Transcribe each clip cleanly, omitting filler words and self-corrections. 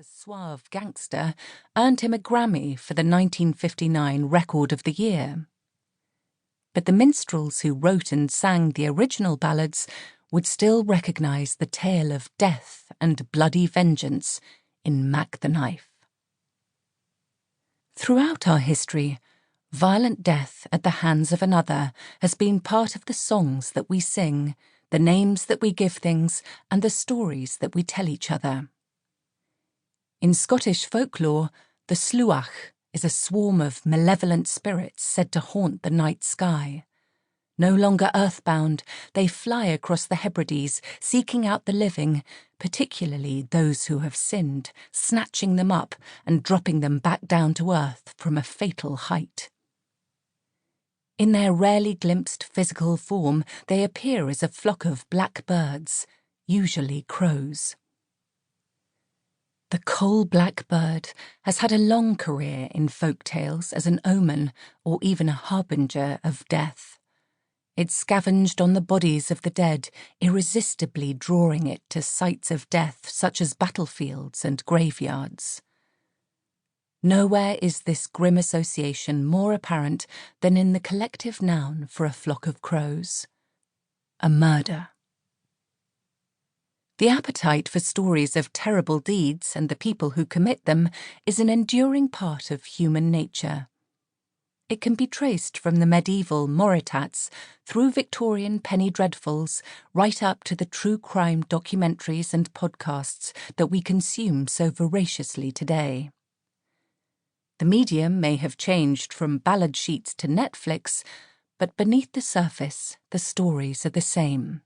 a suave gangster, earned him a Grammy for the 1959 Record of the Year. But the minstrels who wrote and sang the original ballads would still recognise the tale of death and bloody vengeance in Mac the Knife. Throughout our history, violent death at the hands of another has been part of the songs that we sing, the names that we give things, and the stories that we tell each other. In Scottish folklore, the slúach is a swarm of malevolent spirits said to haunt the night sky. No longer earthbound, they fly across the Hebrides, seeking out the living, particularly those who have sinned, snatching them up and dropping them back down to earth from a fatal height. In their rarely glimpsed physical form, they appear as a flock of black birds, usually crows. The coal-black bird has had a long career in folk tales as an omen or even a harbinger of death. It scavenged on the bodies of the dead, irresistibly drawing it to sites of death such as battlefields and graveyards. Nowhere is this grim association more apparent than in the collective noun for a flock of crows: a murder. The appetite for stories of terrible deeds and the people who commit them is an enduring part of human nature. It can be traced from the medieval Moritats through Victorian penny dreadfuls right up to the true crime documentaries and podcasts that we consume so voraciously today. The medium may have changed from ballad sheets to Netflix, but beneath the surface, the stories are the same.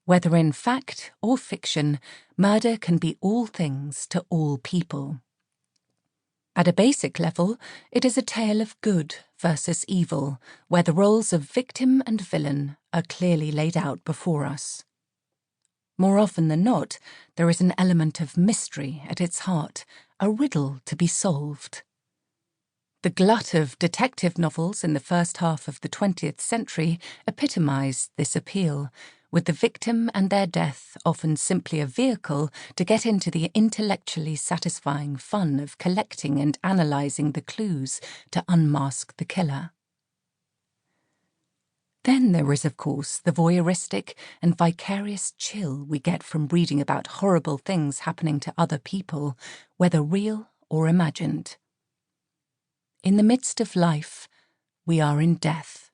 Whether in fact or fiction, murder can be all things to all people. At a basic level, it is a tale of good versus evil, where the roles of victim and villain are clearly laid out before us. More often than not, there is an element of mystery at its heart, a riddle to be solved. The glut of detective novels in the first half of the 20th century epitomised this appeal, with the victim and their death often simply a vehicle to get into the intellectually satisfying fun of collecting and analysing the clues to unmask the killer. Then there is, of course, the voyeuristic and vicarious chill we get from reading about horrible things happening to other people, whether real or imagined. In the midst of life, we are in death,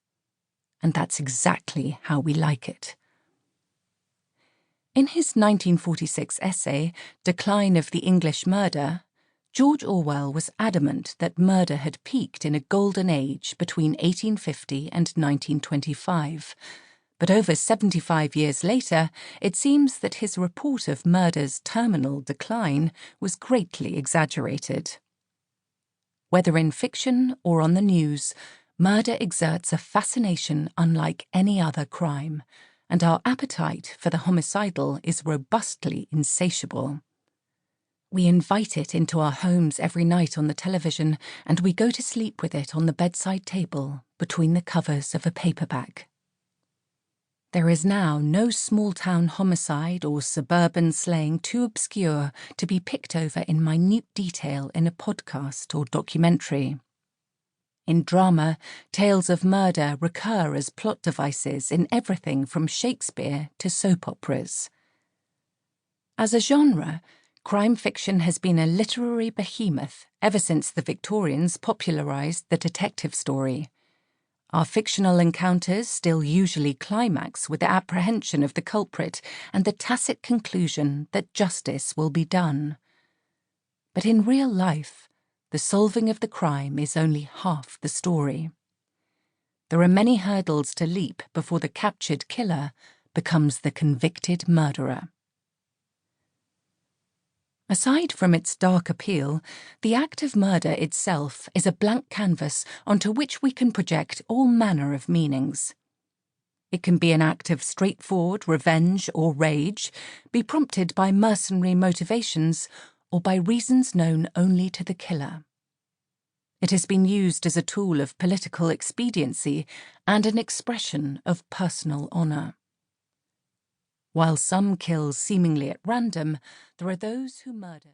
and that's exactly how we like it. In his 1946 essay, Decline of the English Murder, George Orwell was adamant that murder had peaked in a golden age between 1850 and 1925, but over 75 years later, it seems that his report of murder's terminal decline was greatly exaggerated. Whether in fiction or on the news, murder exerts a fascination unlike any other crime, and our appetite for the homicidal is robustly insatiable. We invite it into our homes every night on the television, and we go to sleep with it on the bedside table between the covers of a paperback. There is now no small-town homicide or suburban slaying too obscure to be picked over in minute detail in a podcast or documentary. In drama, tales of murder recur as plot devices in everything from Shakespeare to soap operas. As a genre, crime fiction has been a literary behemoth ever since the Victorians popularised the detective story. Our fictional encounters still usually climax with the apprehension of the culprit and the tacit conclusion that justice will be done. But in real life, the solving of the crime is only half the story. There are many hurdles to leap before the captured killer becomes the convicted murderer. Aside from its dark appeal, the act of murder itself is a blank canvas onto which we can project all manner of meanings. It can be an act of straightforward revenge or rage, be prompted by mercenary motivations, or by reasons known only to the killer. It has been used as a tool of political expediency and an expression of personal honour. While some kill seemingly at random, there are those who murder.